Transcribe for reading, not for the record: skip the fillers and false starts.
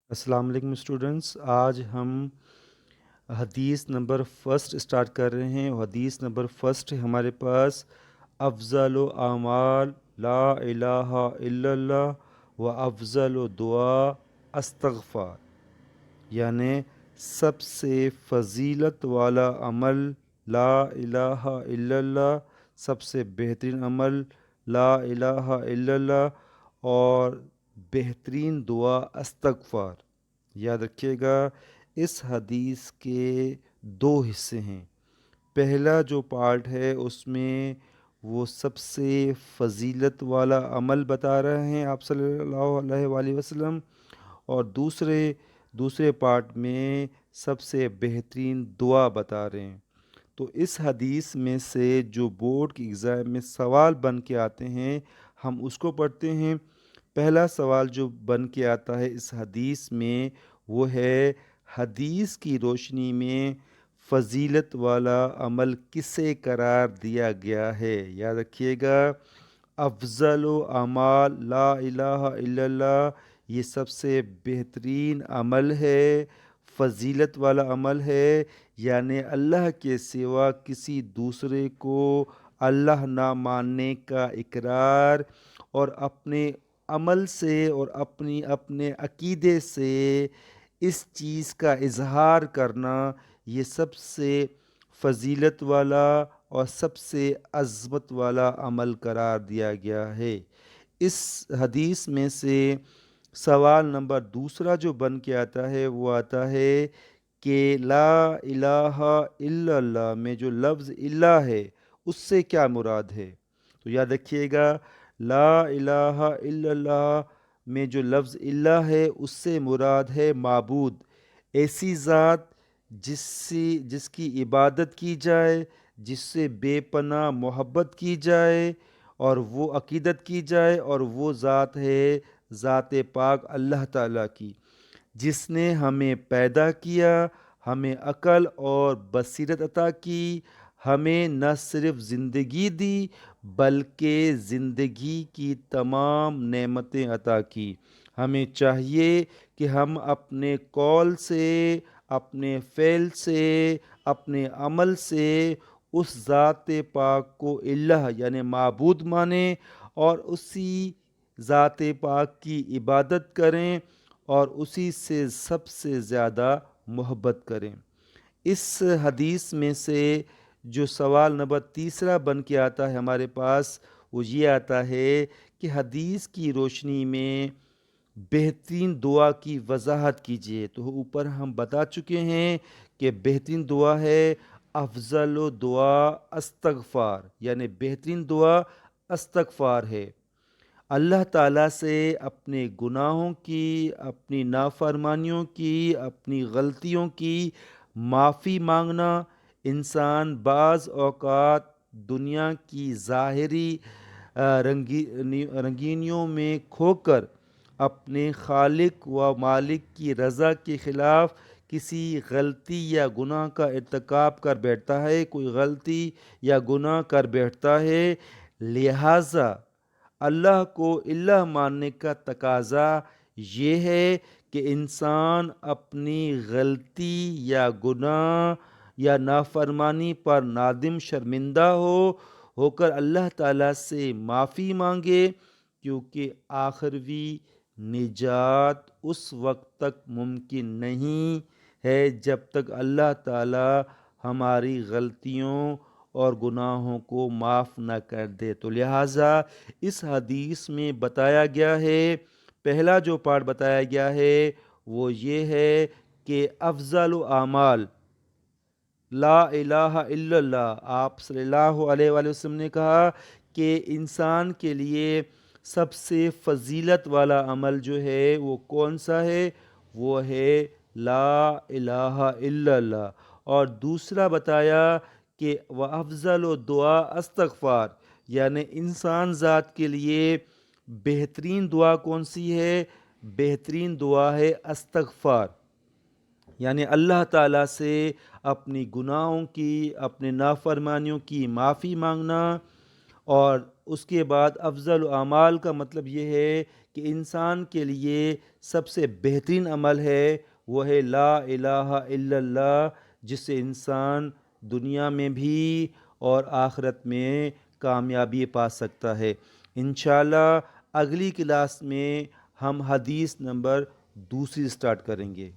السلام علیکم اسٹوڈنٹس، آج ہم حدیث نمبر فسٹ اسٹارٹ کر رہے ہیں۔ حدیث نمبر فسٹ ہمارے پاس افضل و اعمال لا الہ الا اللہ و افضل و دعا استغفار، یعنی سب سے فضیلت والا عمل لا الہ الا اللہ، سب سے بہترین عمل لا الہ الا اللہ، اور بہترین دعا استغفار۔ یاد رکھیے گا، اس حدیث کے دو حصے ہیں۔ پہلا جو پارٹ ہے اس میں وہ سب سے فضیلت والا عمل بتا رہے ہیں آپ صلی اللہ علیہ وآلہ وسلم، اور دوسرے پارٹ میں سب سے بہترین دعا بتا رہے ہیں۔ تو اس حدیث میں سے جو بورڈ کی ایگزام میں سوال بن کے آتے ہیں ہم اس کو پڑھتے ہیں۔ پہلا سوال جو بن کے آتا ہے اس حدیث میں وہ ہے، حدیث کی روشنی میں فضیلت والا عمل کسے قرار دیا گیا ہے؟ یاد رکھیے گا، افضل و اعمال لا الہ الا اللہ، یہ سب سے بہترین عمل ہے، فضیلت والا عمل ہے، یعنی اللہ کے سوا کسی دوسرے کو اللہ نہ ماننے کا اقرار، اور اپنے عمل سے اور اپنے عقیدے سے اس چیز کا اظہار کرنا، یہ سب سے فضیلت والا اور سب سے عظمت والا عمل قرار دیا گیا ہے۔ اس حدیث میں سے سوال نمبر دوسرا جو بن کے آتا ہے وہ آتا ہے کہ لا الہ الا اللہ میں جو لفظ الہ ہے اس سے کیا مراد ہے؟ تو یاد رکھیے گا، لا الہ الا اللہ میں جو لفظ الہ ہے اس سے مراد ہے معبود، ایسی ذات جس کی عبادت کی جائے، جس سے بے پناہ محبت کی جائے اور وہ عقیدت کی جائے، اور وہ ذات ہے ذات پاک اللہ تعالیٰ کی، جس نے ہمیں پیدا کیا، ہمیں عقل اور بصیرت عطا کی، ہمیں نہ صرف زندگی دی بلکہ زندگی کی تمام نعمتیں عطا کی۔ ہمیں چاہیے کہ ہم اپنے قول سے، اپنے فعل سے، اپنے عمل سے اس ذات پاک کو الہ یعنی معبود مانیں، اور اسی ذات پاک کی عبادت کریں اور اسی سے سب سے زیادہ محبت کریں۔ اس حدیث میں سے جو سوال نمبر تیسرا بن کے آتا ہے ہمارے پاس وہ یہ آتا ہے کہ حدیث کی روشنی میں بہترین دعا کی وضاحت کیجیے۔ تو اوپر ہم بتا چکے ہیں کہ بہترین دعا ہے افضل و دعا استغفار، یعنی بہترین دعا استغفار ہے۔ اللہ تعالیٰ سے اپنے گناہوں کی، اپنی نافرمانیوں کی، اپنی غلطیوں کی معافی مانگنا۔ انسان بعض اوقات دنیا کی ظاہری رنگینیوں میں کھو کر اپنے خالق و مالک کی رضا کے خلاف کسی غلطی یا گناہ کا ارتکاب کر بیٹھتا ہے، کوئی غلطی یا گناہ کر بیٹھتا ہے۔ لہٰذا اللہ کو الہ ماننے کا تقاضا یہ ہے کہ انسان اپنی غلطی یا گناہ یا نافرمانی پر نادم شرمندہ ہو کر اللہ تعالیٰ سے معافی مانگے، کیونکہ آخروی نجات اس وقت تک ممکن نہیں ہے جب تک اللہ تعالیٰ ہماری غلطیوں اور گناہوں کو معاف نہ کر دے۔ تو لہٰذا اس حدیث میں بتایا گیا ہے، پہلا جو پارٹ بتایا گیا ہے وہ یہ ہے کہ افضل اعمال لا الہ الا اللہ، آپ صلی اللہ علیہ وآلہ وسلم نے کہا کہ انسان کے لیے سب سے فضیلت والا عمل جو ہے وہ کون سا ہے؟ وہ ہے لا الہ الا اللہ۔ اور دوسرا بتایا کہ وافضل و دعا استغفار، یعنی انسان ذات کے لیے بہترین دعا کون سی ہے؟ بہترین دعا ہے استغفار، یعنی اللہ تعالیٰ سے اپنی گناہوں کی، اپنے نافرمانیوں کی معافی مانگنا، اور اس کے بعد افضل اعمال کا مطلب یہ ہے کہ انسان کے لیے سب سے بہترین عمل ہے وہ ہے لا الہ الا اللہ، جس سے انسان دنیا میں بھی اور آخرت میں کامیابی پا سکتا ہے۔ انشاءاللہ اگلی کلاس میں ہم حدیث نمبر 2 سٹارٹ کریں گے۔